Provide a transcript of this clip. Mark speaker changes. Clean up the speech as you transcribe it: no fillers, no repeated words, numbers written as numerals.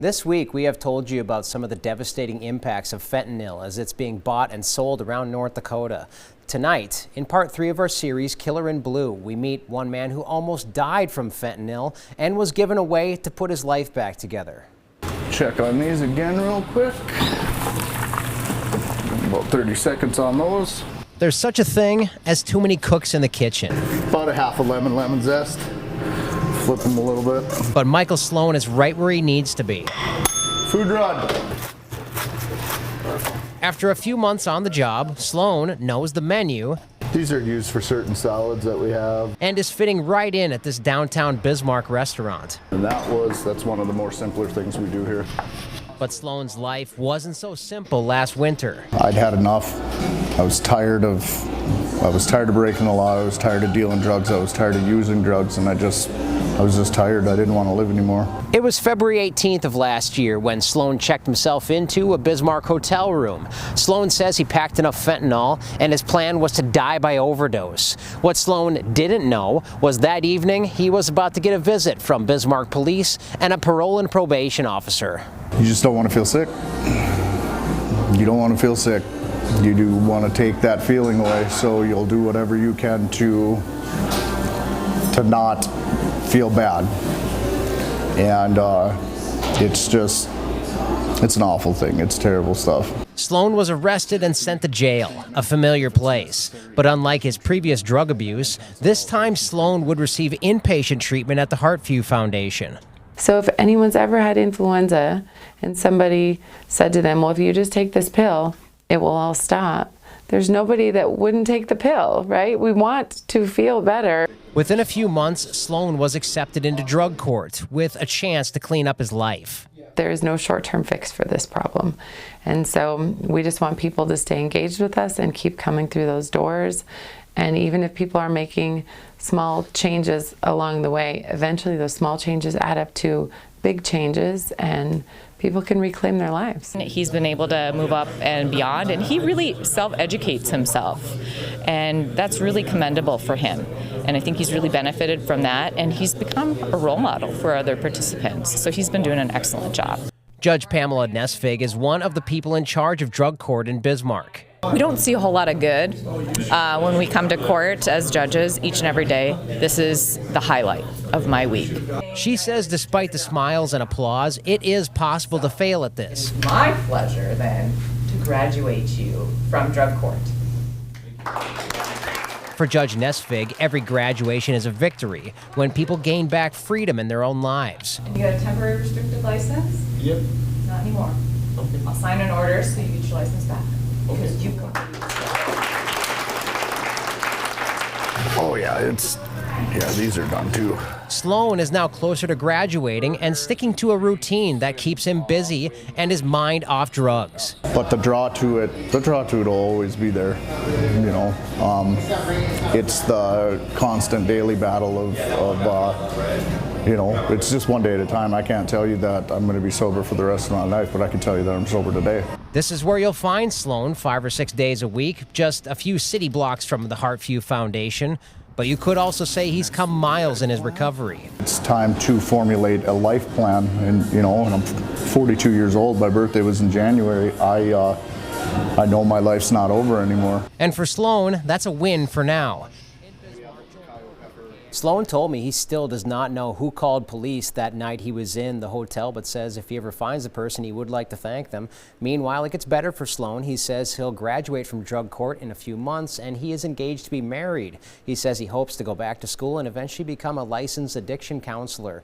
Speaker 1: This week, we have told you about some of the devastating impacts of fentanyl as it's being bought and sold around North Dakota. Tonight, in part 3 of our series, Killer in Blue, we meet one man who almost died from fentanyl and was given a way to put his life back together.
Speaker 2: Check on these again real quick. About 30 seconds on those.
Speaker 1: There's such a thing as too many cooks in the kitchen.
Speaker 2: About a half a lemon zest. Flip them a little bit.
Speaker 1: But Michael Sloan is right where he needs to be.
Speaker 2: Food run.
Speaker 1: After a few months on the job, Sloan knows the menu.
Speaker 2: These are used for certain salads that we have.
Speaker 1: And is fitting right in at this downtown Bismarck restaurant.
Speaker 2: And that's one of the more simpler things we do here.
Speaker 1: But Sloan's life wasn't so simple last winter.
Speaker 2: I'd had enough. I was tired of breaking the law. I was tired of dealing drugs. I was tired of using drugs, and I was just tired. I didn't want to live anymore.
Speaker 1: It was February 18th of last year when Sloan checked himself into a Bismarck hotel room. Sloan says he packed enough fentanyl and his plan was to die by overdose. What Sloan didn't know was that evening he was about to get a visit from Bismarck police and a parole and probation officer.
Speaker 2: You just don't want to feel sick. You don't want to feel sick. You do want to take that feeling away, so you'll do whatever you can to not feel bad. And it's an awful thing. It's terrible stuff.
Speaker 1: Sloan was arrested and sent to jail, a familiar place. But unlike his previous drug abuse, this time Sloan would receive inpatient treatment at the Heartview Foundation.
Speaker 3: So if anyone's ever had influenza and somebody said to them, well, if you just take this pill, it will all stop. There's nobody that wouldn't take the pill, right? We want to feel better.
Speaker 1: Within a few months, Sloan was accepted into drug court with a chance to clean up his life.
Speaker 3: There is no short-term fix for this problem. And so we just want people to stay engaged with us and keep coming through those doors. And even if people are making small changes along the way, eventually those small changes add up to big changes and people can reclaim their lives.
Speaker 4: He's been able to move up and beyond, and he really self-educates himself. And that's really commendable for him. And I think he's really benefited from that, and he's become a role model for other participants. So he's been doing an excellent job.
Speaker 1: Judge Pamela Nesfig is one of the people in charge of drug court in Bismarck.
Speaker 4: We don't see a whole lot of good when we come to court as judges each and every day. This is the highlight of my week.
Speaker 1: She says despite the smiles and applause, it is possible to fail at this.
Speaker 4: It's my pleasure then to graduate you from drug court.
Speaker 1: For Judge Nesfig, every graduation is a victory when people gain back freedom in their own lives.
Speaker 4: And you got a temporary restricted license?
Speaker 5: Yep.
Speaker 4: Not anymore. Okay. I'll sign an order so you get your license back. Because you
Speaker 2: Oh yeah, these are done too.
Speaker 1: Sloan is now closer to graduating and sticking to a routine that keeps him busy and his mind off drugs.
Speaker 2: But the draw to it will always be there. You know, it's the constant daily battle of you know, it's just one day at a time. I can't tell you that I'm going to be sober for the rest of my life, but I can tell you that I'm sober today.
Speaker 1: This is where you'll find Sloan 5 or 6 days a week, just a few city blocks from the Heartview Foundation. But you could also say he's come miles in his recovery.
Speaker 2: It's time to formulate a life plan, and you know, and I'm 42 years old. My birthday was in January. I know my life's not over anymore.
Speaker 1: And for Sloan, that's a win for now. Sloan told me he still does not know who called police that night he was in the hotel, but says if he ever finds the person, he would like to thank them. Meanwhile, it gets better for Sloan. He says he'll graduate from drug court in a few months, and he is engaged to be married. He says he hopes to go back to school and eventually become a licensed addiction counselor.